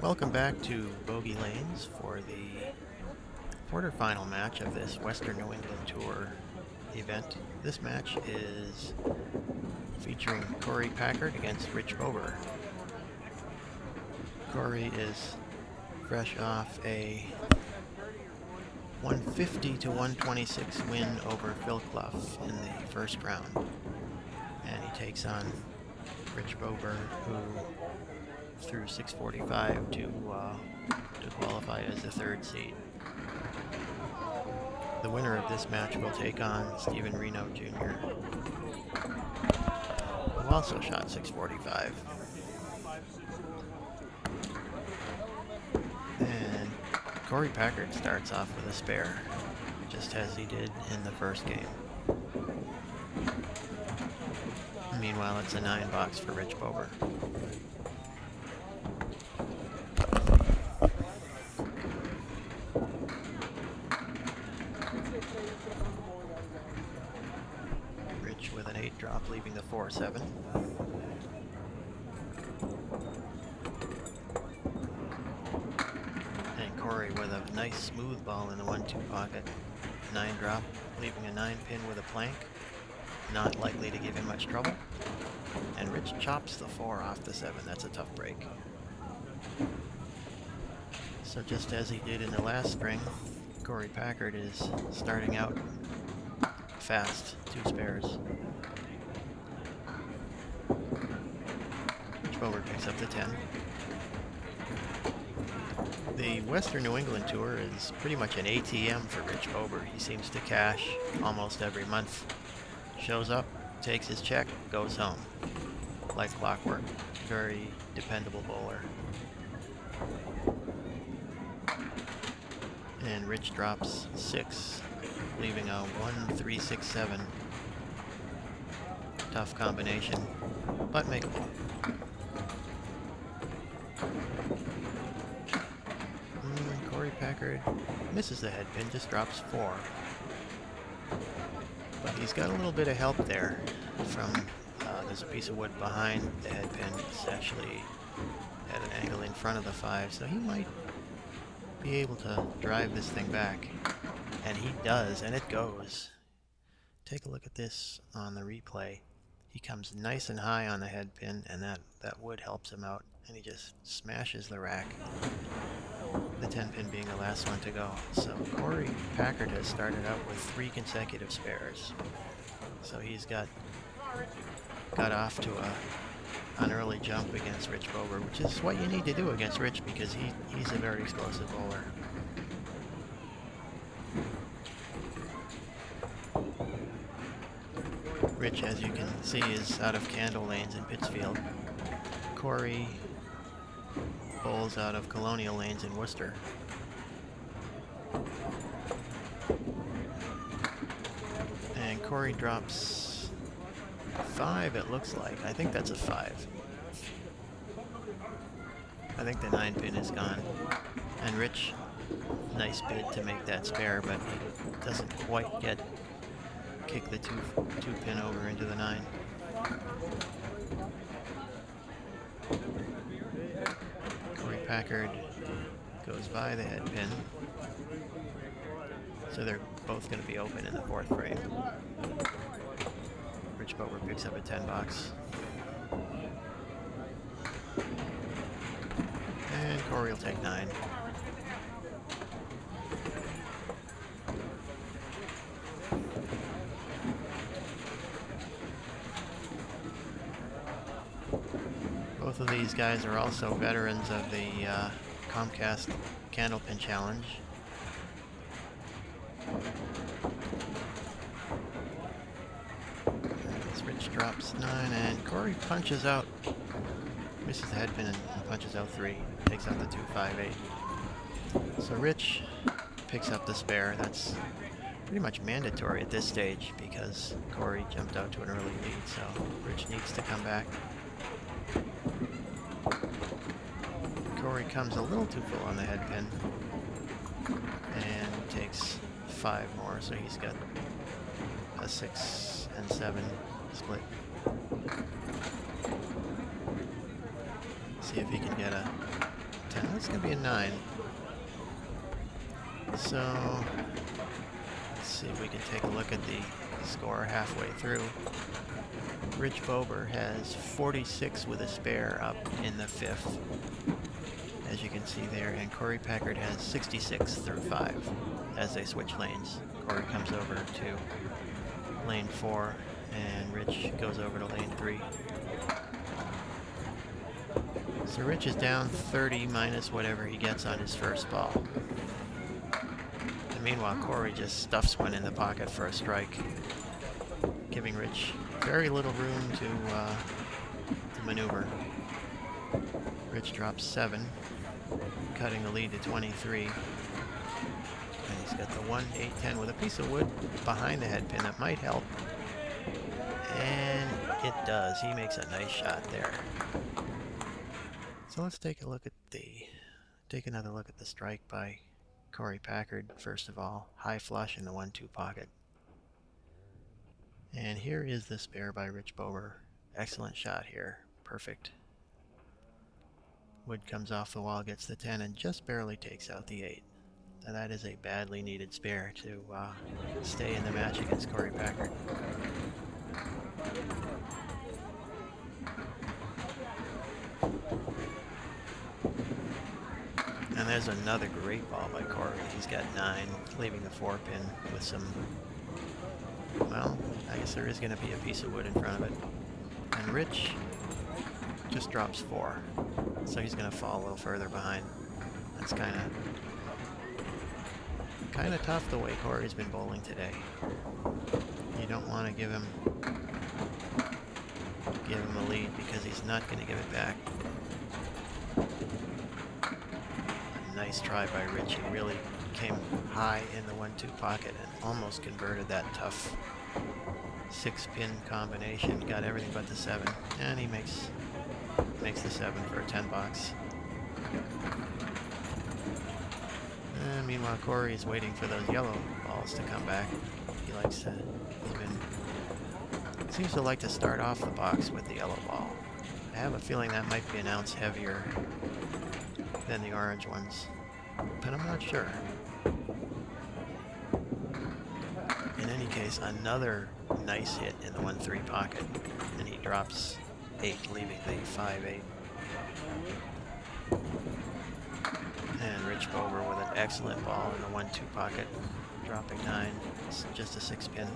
Welcome back to Bogey Lanes for the quarterfinal match of this Western New England Tour event. This match is featuring Korey Packard against Rich Bober. Korey is fresh off a 150 to 126 win over Phil Clough in the first round. And he takes on Rich Bober, who threw 645 to qualify as the third seed. The winner of this match will take on Stephen Reno Jr., who also shot 645. And Korey Packard starts off with a spare, just as he did in the first game. Meanwhile, it's a 9-box for Rich Bober. Rich with an 8 drop, leaving the 4-7. And Korey with a nice smooth ball in the 1-2 pocket. 9 drop, leaving a 9 pin with a plank. Not likely to give him much trouble. And Rich chops the 4 off the 7. That's a tough break. So just as he did in the last string, Korey Packard is starting out fast, 2 spares. Rich Bober picks up the 10. The Western New England Tour is pretty much an ATM for Rich Bober. He seems to cash almost every month. Shows up, takes his check, goes home. Like clockwork. Very dependable bowler. And Rich drops 6, leaving a 1-3-6-7. Tough combination, but makeable. Korey Packard misses the head pin, just drops 4. But he's got a little bit of help there from, there's a piece of wood behind the head pin. It's actually at an angle in front of the 5, so he might be able to drive this thing back. And he does, and it goes. Take a look at this on the replay. He comes nice and high on the head pin, and that wood helps him out, and he just smashes the rack. The 10 pin being the last one to go. So Korey Packard has started out with 3 consecutive spares. So he's got off to an early jump against Rich Bober, which is what you need to do against Rich because he's a very explosive bowler. Rich, as you can see, is out of Candlepin in Pittsfield. Korey bowls out of Colonial Lanes in Worcester. And Korey drops 5, it looks like. I think that's a 5. I think the 9 pin is gone. And Rich, nice bid to make that spare, but he doesn't quite kick the 2 pin over into the 9. Korey Packard goes by the head pin. So they're both going to be open in the 4th frame. Rich Bober picks up a 10-box. And Korey will take 9. Both of these guys are also veterans of the Comcast Candlepin Challenge. As Rich drops 9 and Korey punches out, misses the head pin and punches out 3, takes out the 2-5-8. So Rich picks up the spare. That's pretty much mandatory at this stage because Korey jumped out to an early lead, so Rich needs to come back. Korey comes a little too full on the head pin and takes 5 more, so he's got a 6 and 7 split. See if he can get a 10. That's going to be a 9. So let's see if we can take a look at the score halfway through. Rich Bober has 46 with a spare up in the 5th, as you can see there, and Korey Packard has 66 through 5 as they switch lanes. Korey comes over to lane 4 and Rich goes over to lane 3. So Rich is down 30 minus whatever he gets on his first ball. And meanwhile, Korey just stuffs one in the pocket for a strike, giving Rich very little room to maneuver. Rich drops 7, cutting the lead to 23. And he's got the 1, 8, 10 with a piece of wood behind the head pin that might help. And it does. He makes a nice shot there. So let's take another look at the strike by Korey Packard. First of all, high flush in the 1-2 pocket. And here is the spare by Rich Bober. Excellent shot here. Perfect. Wood comes off the wall, gets the 10, and just barely takes out the 8. Now that is a badly needed spare to stay in the match against Korey Packard. And there's another great ball by Korey. He's got 9, leaving the 4 pin with some, well, I guess there is going to be a piece of wood in front of it. And Rich just drops 4. So he's going to fall a little further behind. That's kind of tough the way Korey's been bowling today. You don't want to give him a lead because he's not going to give it back. A nice try by Rich. He really came high in the 1-2 pocket and almost converted that tough 6-pin combination. Got everything but the 7, and he makes the 7 for a 10 box. And meanwhile, Korey is waiting for those yellow balls to come back. He seems to like to start off the box with the yellow ball. I have a feeling that might be an ounce heavier than the orange ones, but I'm not sure. In any case, another nice hit in the 1-3 pocket, and he drops 8, leaving the 5-8. And Rich Bober with an excellent ball in the 1-2 pocket, dropping 9. It's just a 6-pin.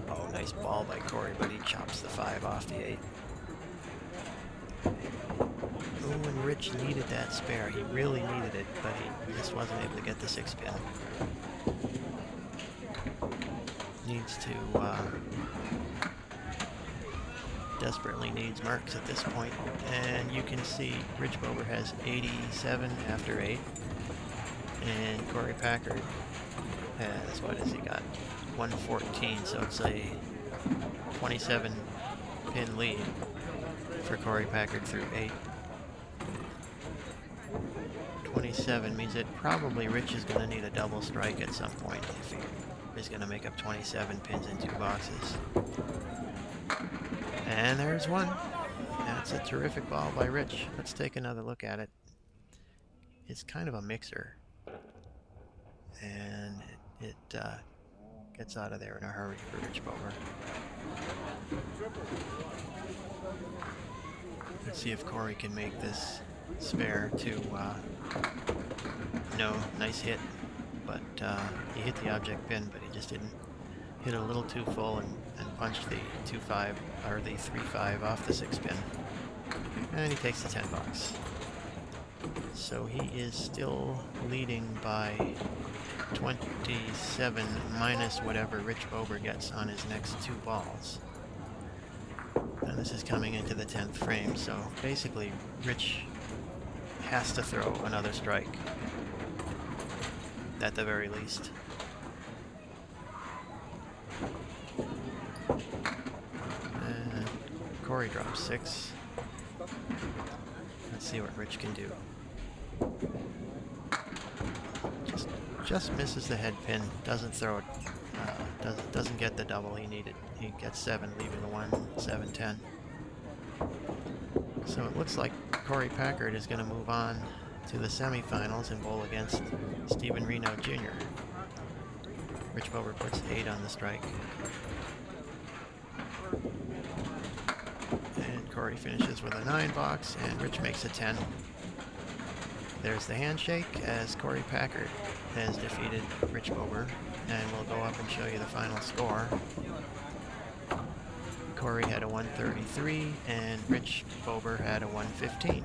Oh, nice ball by Korey, but he chops the 5 off the 8. Oh, and Rich needed that spare. He really needed it, but he just wasn't able to get the 6-pin. Needs to, desperately needs marks at this point. And you can see Rich Bober has 87 after 8. And Korey Packard has, what has he got? 114, so it's a 27 pin lead for Korey Packard through 8. 27 means that probably Rich is going to need a double strike at some point if he is going to make up 27 pins in 2 boxes. And there's one. That's a terrific ball by Rich. Let's take another look at it. It's kind of a mixer, and it gets out of there in a hurry for Rich Bober. Let's see if Korey can make this spare to, no, nice hit, but he hit the object pin, but he just didn't hit it a little too full and punched the 2-5, or the 3-5 off the 6-pin, and he takes the 10 box. So he is still leading by 27 minus whatever Rich Bober gets on his next 2 balls. And this is coming into the 10th frame, so basically Rich has to throw another strike, at the very least. And Korey drops 6. Let's see what Rich can do. Just just misses the head pin, doesn't throw it, doesn't get the double he needed. He gets 7, leaving the 1, 7, 10. So it looks like Korey Packard is going to move on to the semifinals and bowl against Stephen Reno Jr. Rich Bober puts 8 on the strike. And Korey finishes with a 9 box, and Rich makes a 10. There's the handshake as Korey Packard has defeated Rich Bober, and we'll go up and show you the final score. Korey had a 133, and Rich Bober had a 115.